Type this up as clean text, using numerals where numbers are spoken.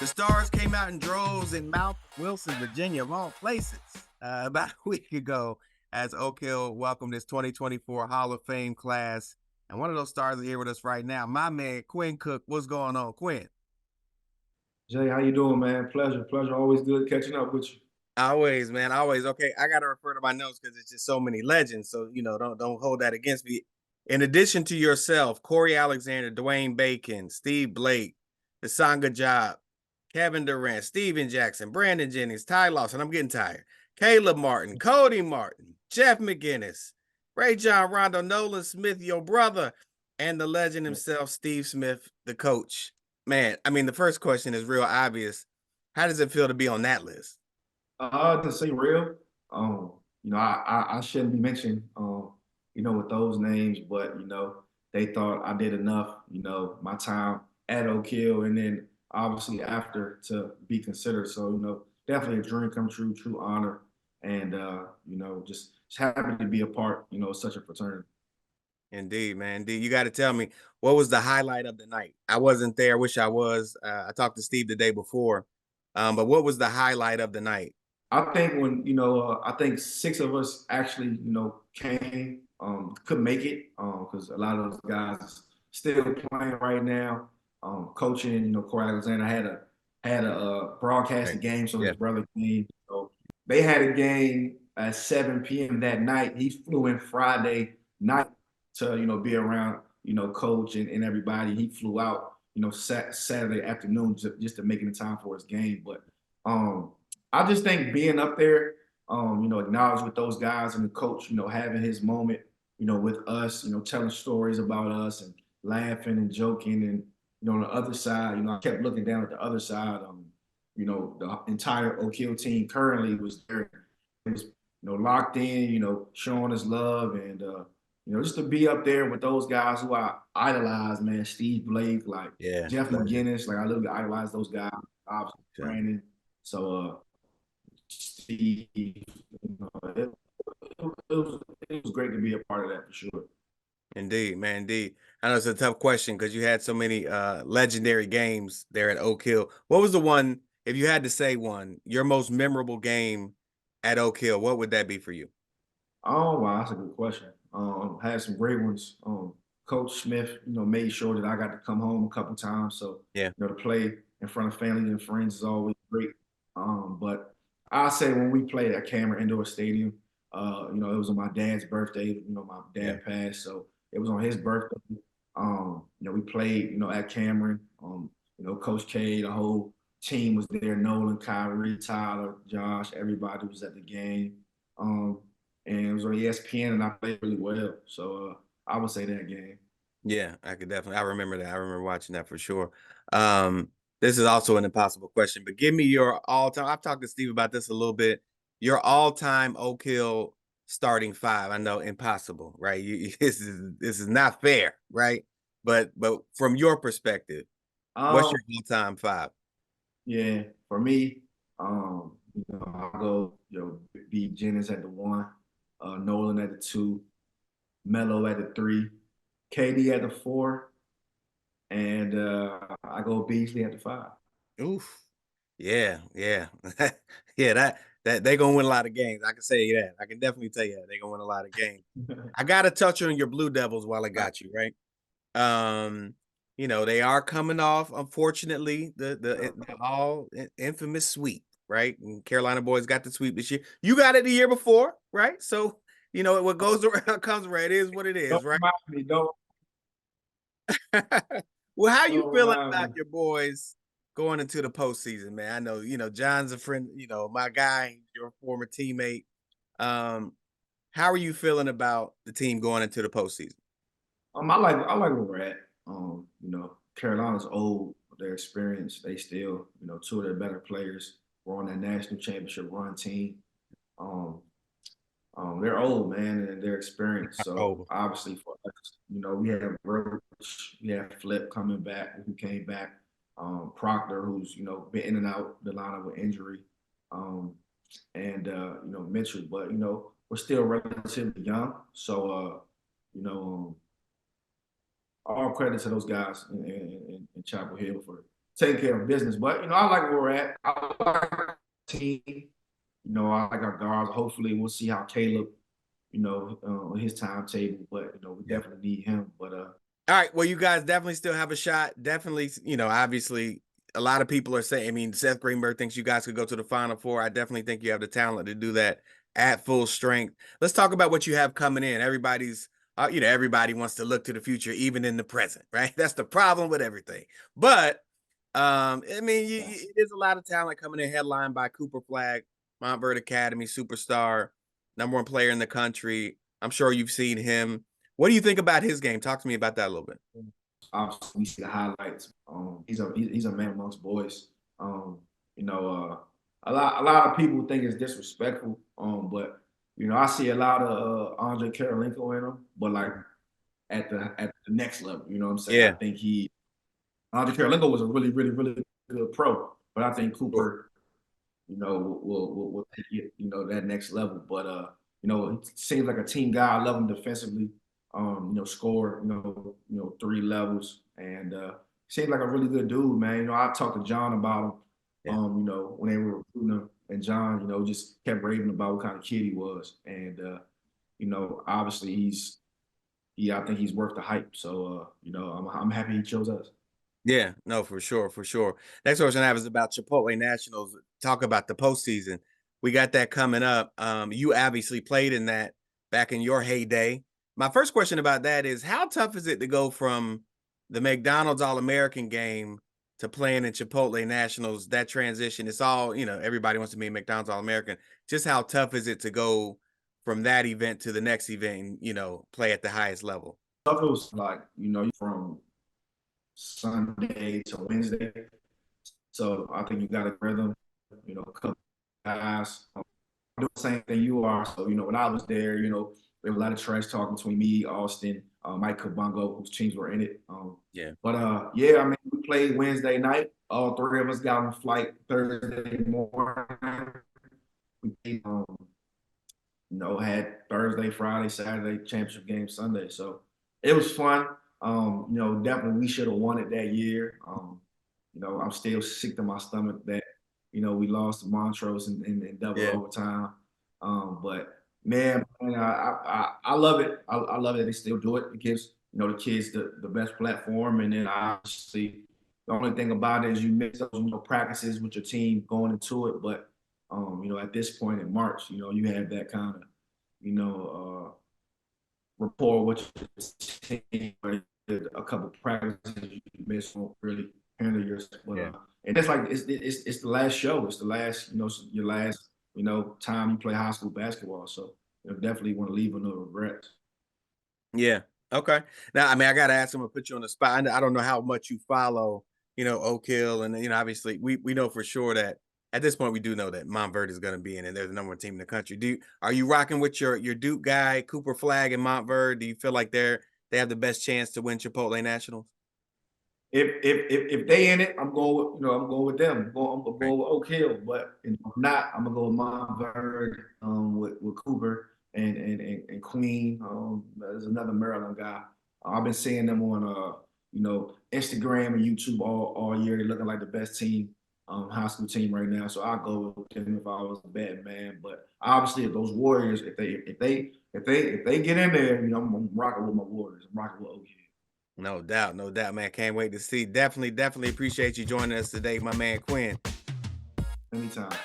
The Stars came out in droves in Mount Wilson, Virginia, of all places, about a week ago as Oak Hill welcomed its 2024 Hall of Fame class. And one of those stars is here with us right now. My man, Quinn Cook. What's going on, Quinn? Jay, how you doing, man? Pleasure. Always good catching up with you. Always, man, always. Okay, I gotta refer to my notes because it's just so many legends. So don't hold that against me. In addition to yourself, Corey Alexander, Dwayne Bacon, Steve Blake, Basanga Job, Kevin Durant, Steven Jackson, Brandon Jennings, Ty Lawson. I'm getting tired. Caleb Martin, Cody Martin, Jeff McGinnis, Ray John Rondo, Nolan Smith, your brother, and the legend himself, Steve Smith, the coach. Man, I mean, the first question is real obvious. How does it feel to be on that list? To say real, I shouldn't be mentioned, with those names, but they thought I did enough, my time at Oak Hill, and then obviously after to be considered. So, definitely a dream come true, true honor, and just happy to be a part, of such a fraternity. Indeed, man. Indeed. You got to tell me, what was the highlight of the night? I wasn't there. I wish I was. I talked to Steve the day before. But what was the highlight of the night? I think when I think six of us actually came, couldn't make it because a lot of those guys still playing right now, coaching. Corey Alexander had a broadcast the Right. game, so his Yeah. brother came. So they had a game at 7 p.m. that night. He flew in Friday night to be around coach and everybody. He flew out Saturday afternoon just to make it in time for his game, but. Um, I just think being up there, acknowledged with those guys and the coach, having his moment, with us, telling stories about us and laughing and joking. And, on the other side, I kept looking down at the other side. The entire Oak Hill team currently was there. It was, locked in, showing us love and, just to be up there with those guys who I idolize, man, Steve Blake, like Yeah. Jeff Legend. McGinnis, like I literally idolize those guys, obviously Sure. Brandon. So Steve. It was great to be a part of that for sure. Indeed, man. Indeed. I know it's a tough question because you had so many legendary games there at Oak Hill. What was the one, if you had to say one, your most memorable game at Oak Hill? What would that be for you? Oh wow, that's a good question. Had some great ones. Coach Smith, made sure that I got to come home a couple times. So, Yeah. to play in front of family and friends is always great. But I say when we played at Cameron Indoor Stadium, it was on my dad's birthday. My Yeah. dad passed, so it was on his birthday. We played, at Cameron. Coach K, the whole team was there. Nolan, Kyrie, Tyler, Josh, everybody was at the game. Um, and it was on ESPN, and I played really well. So I would say that game. Yeah, I could definitely. I remember that. I remember watching that for sure. Um, this is also an impossible question, but give me your all-time. I've talked to Steve about this a little bit. Your all-time Oak Hill starting five. I know impossible, right? This is not fair, right? But from your perspective, what's Um, your all-time five? yeah, for me, I'll go, B Jennings at the one, Nolan at the two, Melo at the three, KD at the four, and I go Beasley at the five. Oof. Yeah, yeah, yeah. That they're gonna win a lot of games. I can say that. I can definitely tell you that they're gonna win a lot of games. I got to touch on your Blue Devils while I got you, right? Um, they are coming off, unfortunately, the all infamous sweep, right? And Carolina boys got the sweep this year. You got it the year before, right? So, what goes around comes around. It is what it Don't is, right? remind me. Well, how you Don't feeling remind about me. your boys going into the postseason, man? I know, John's a friend, my guy, your former teammate. Um, how are you feeling about the team going into the postseason? I like where we're at. Carolina's old, their experience. They still, two of their better players were on that national championship run team. Um, they're old, man, and they're experienced. So Oh, obviously for us, we have Roach, we have Flip coming back, who came back. Proctor, who's been in and out the lineup with injury, um, and Mitchell. But we're still relatively young, so you know, all credit to those guys in Chapel Hill for taking care of business. But I like where we're at. I like our team. I like our guards. Hopefully, we'll see how Caleb, his timetable. But we Yeah. definitely need him. But All right. Well, you guys definitely still have a shot. Definitely, obviously, a lot of people are saying, I mean, Seth Greenberg thinks you guys could go to the Final Four. I definitely think you have the talent to do that at full strength. Let's talk about what you have coming in. Everybody wants to look to the future, even in the present, right? That's the problem with everything. But, I mean, it is a lot of talent coming in, headlined by Cooper Flagg, Montverde Academy superstar, #1 player in the country. I'm sure you've seen him. What do you think about his game? Talk to me about that a little bit. obviously, we see the highlights. He's a man amongst boys. You know, a lot of people think it's disrespectful. But I see a lot of Andre Karolinko in him, but like at the next level. You know what I'm saying? I Yeah, think Andre Karolinko was a really, really, really good pro, but I think sure. Cooper, will take it, that next level. But he seems like a team guy. I love him defensively. Score, 3 levels, and seems like a really good dude, man. I talked to John about him. Yeah. When they were recruiting him, and John, just kept raving about what kind of kid he was, and obviously I think he's worth the hype. So I'm happy he chose us. Yeah, no, for sure, for sure. Next question I have is about Chipotle Nationals. Talk about the postseason. We got that coming up. You obviously played in that back in your heyday. My first question about that is how tough is it to go from the McDonald's All-American game to playing in Chipotle Nationals? That transition, it's all, everybody wants to be a McDonald's All-American. Just how tough is it to go from that event to the next event and, play at the highest level? Stuff was like, from Sunday to Wednesday. So I think you got a rhythm, a couple guys. Do the same thing you are. So, when I was there, there was a lot of trash talking between me, Austin, Mike Kabongo, whose teams were in it. Yeah. But yeah, I mean, we played Wednesday night. All 3 of us got on a flight Thursday morning. We played, had Thursday, Friday, Saturday, championship game Sunday. So it was fun. Definitely we should have won it that year. I'm still sick to my stomach that, we lost to Montrose in double Yeah. overtime. But man, I love it. I love it that they still do it. It gives, the kids the best platform. And then obviously the only thing about it is you miss those, practices with your team going into it. But at this point in March, you have that kind of, rapport with your team. A couple of practices you miss won't really handle yourself. But Yeah. and it's like it's the last show. It's the last, your last, time you play high school basketball. So definitely want to leave with no regrets. Yeah. Okay. Now, I mean, I gotta ask him to put you on the spot. I don't know how much you follow, Oak Hill, and obviously we know for sure that at this point we do know that Montverde is going to be in, and they're the #1 team in the country. Are you rocking with your Duke guy, Cooper Flagg and Montverde? Do you feel like they have the best chance to win Chipotle Nationals? If they in it, I'm going with them. I'm Right. going with Oak Hill. But if not, I'm gonna go with Montverde, with Cooper and Queen. There's another Maryland guy. I've been seeing them on Instagram and YouTube all year. They're looking like the best team, high school team right now. So I'll go with them if I was a bad man. But obviously, if those Warriors, if they get in there, I'm rocking with my Warriors. I'm rocking with Oak Hill. No doubt, man. Can't wait to see. Definitely appreciate you joining us today, my man Quinn. Anytime.